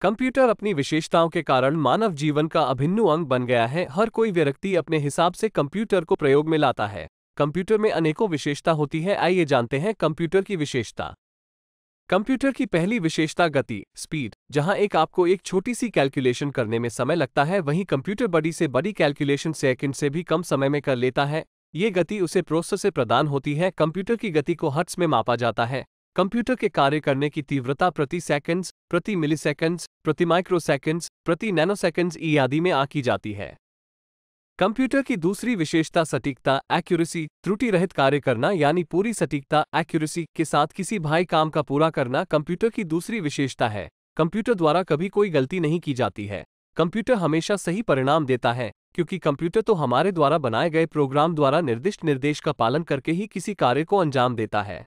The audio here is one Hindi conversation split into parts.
कंप्यूटर अपनी विशेषताओं के कारण मानव जीवन का अभिन्न अंग बन गया है। हर कोई व्यक्ति अपने हिसाब से कंप्यूटर को प्रयोग में लाता है। कंप्यूटर में अनेकों विशेषता होती है। आइए जानते हैं कंप्यूटर की विशेषता। कंप्यूटर की पहली विशेषता गति, स्पीड। जहां आपको एक छोटी सी कैलकुलेशन करने में समय लगता है, वहीं कंप्यूटर बड़ी से बड़ी कैलकुलेशन सेकंड से भी कम समय में कर लेता है। ये गति उसे प्रोसेसर से प्रदान होती है। कंप्यूटर की गति को हर्ट्ज में मापा जाता है। कंप्यूटर के कार्य करने की तीव्रता प्रति सेकंड्स, प्रति मिलीसेकंड्स, प्रति माइक्रोसेकंड्स, प्रति नैनोसेकंड्स इत्यादि में आंकी जाती है। कंप्यूटर की दूसरी विशेषता सटीकता, एक्यूरेसी। त्रुटि रहित कार्य करना यानी पूरी सटीकता, एक्यूरेसी के साथ किसी भारी काम का पूरा करना कंप्यूटर की दूसरी विशेषता है। कंप्यूटर द्वारा कभी कोई गलती नहीं की जाती है। कंप्यूटर हमेशा सही परिणाम देता है, क्योंकि कंप्यूटर तो हमारे द्वारा बनाए गए प्रोग्राम द्वारा निर्दिष्ट निर्देश का पालन करके ही किसी कार्य को अंजाम देता है।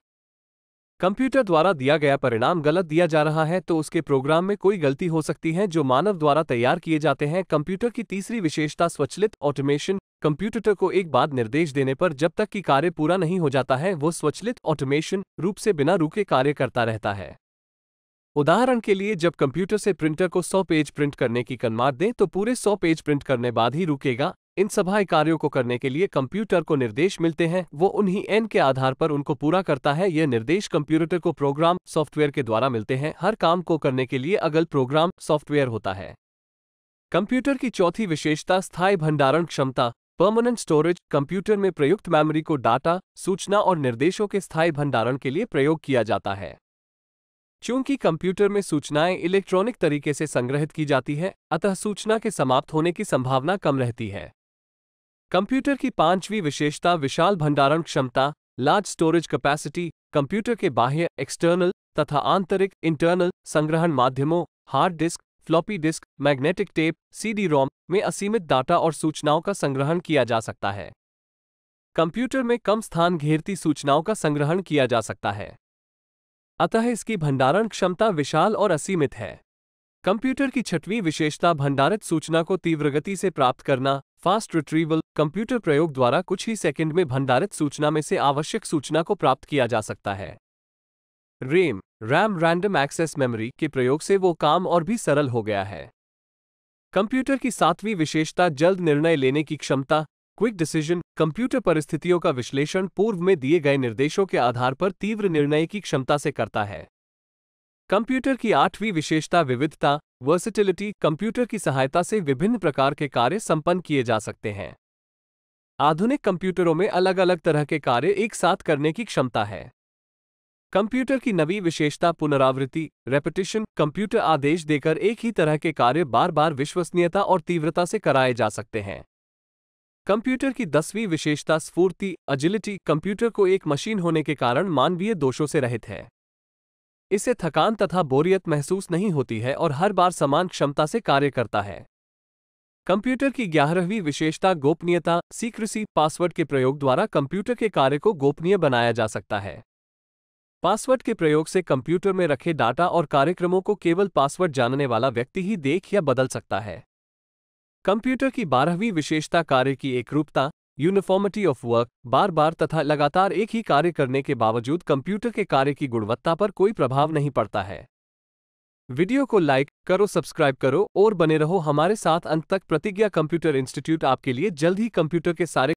कंप्यूटर द्वारा दिया गया परिणाम गलत दिया जा रहा है तो उसके प्रोग्राम में कोई गलती हो सकती है जो मानव द्वारा तैयार किए जाते हैं। कंप्यूटर की तीसरी विशेषता स्वचालित ऑटोमेशन। कंप्यूटर को एक बार निर्देश देने पर जब तक कि कार्य पूरा नहीं हो जाता है, वो स्वचालित ऑटोमेशन रूप से बिना रुके कार्य करता रहता है। उदाहरण के लिए, जब कंप्यूटर से प्रिंटर को 100 पेज प्रिंट करने की कमांड दें तो पूरे 100 पेज प्रिंट करने बाद ही रुकेगा। इन सभी कार्यों को करने के लिए कंप्यूटर को निर्देश मिलते हैं, वो उन्हीं एन के आधार पर उनको पूरा करता है। यह निर्देश कंप्यूटर को प्रोग्राम सॉफ्टवेयर के द्वारा मिलते हैं। हर काम को करने के लिए अलग प्रोग्राम सॉफ्टवेयर होता है। कंप्यूटर की चौथी विशेषता स्थायी भंडारण क्षमता, परमानेंट स्टोरेज। कंप्यूटर में प्रयुक्त मेमोरी को डाटा, सूचना और निर्देशों के स्थायी भंडारण के लिए प्रयोग किया जाता है। चूंकि कंप्यूटर में सूचनाएं इलेक्ट्रॉनिक तरीके से संग्रहित की जाती है, अतः सूचना के समाप्त होने की संभावना कम रहती है। कंप्यूटर की पांचवी विशेषता विशाल भंडारण क्षमता, लार्ज स्टोरेज कैपेसिटी। कंप्यूटर के बाह्य एक्सटर्नल तथा आंतरिक इंटरनल संग्रहण माध्यमों, hard disk, floppy disk, magnetic tape, CD-ROM में असीमित डाटा और सूचनाओं का संग्रहण किया जा सकता है। कंप्यूटर में कम स्थान घेरती सूचनाओं का संग्रहण किया जा सकता है, अतः इसकी भंडारण क्षमता विशाल और असीमित है। कंप्यूटर की छठवीं विशेषता भंडारित सूचना को तीव्र गति से प्राप्त करना, फास्ट रिट्रीवल। कंप्यूटर प्रयोग द्वारा कुछ ही सेकंड में भंडारित सूचना में से आवश्यक सूचना को प्राप्त किया जा सकता है। रैम रैंडम एक्सेस मेमोरी के प्रयोग से वो काम और भी सरल हो गया है। कंप्यूटर की सातवीं विशेषता जल्द निर्णय लेने की क्षमता, क्विक डिसीजन। कंप्यूटर परिस्थितियों का विश्लेषण पूर्व में दिए गए निर्देशों के आधार पर तीव्र निर्णय की क्षमता से करता है। कंप्यूटर की आठवीं विशेषता विविधता, वर्सेटिलिटी। कंप्यूटर की सहायता से विभिन्न प्रकार के कार्य संपन्न किए जा सकते हैं। आधुनिक कंप्यूटरों में अलग अलग तरह के कार्य एक साथ करने की क्षमता है। कंप्यूटर की नवी विशेषता पुनरावृत्ति, रेपिटेशन। कंप्यूटर आदेश देकर एक ही तरह के कार्य बार बार विश्वसनीयता और तीव्रता से कराए जा सकते हैं। कंप्यूटर की 10वीं विशेषता स्फूर्ति, अजिलिटी। कंप्यूटर को एक मशीन होने के कारण मानवीय दोषों से रहित है। इसे थकान तथा बोरियत महसूस नहीं होती है और हर बार समान क्षमता से कार्य करता है। कंप्यूटर की 11वीं विशेषता गोपनीयता, सीक्रेसी। पासवर्ड के प्रयोग द्वारा कंप्यूटर के कार्य को गोपनीय बनाया जा सकता है। पासवर्ड के प्रयोग से कंप्यूटर में रखे डाटा और कार्यक्रमों को केवल पासवर्ड जानने वाला व्यक्ति ही देख या बदल सकता है। कंप्यूटर की 12वीं विशेषता कार्य की एकरूपता, यूनिफॉर्मिटी ऑफ वर्क। बार बार तथा लगातार एक ही कार्य करने के बावजूद कंप्यूटर के कार्य की गुणवत्ता पर कोई प्रभाव नहीं पड़ता है। वीडियो को लाइक करो, सब्सक्राइब करो और बने रहो हमारे साथ अंत तक। प्रतिज्ञा कंप्यूटर इंस्टीट्यूट आपके लिए जल्द ही कंप्यूटर के सारे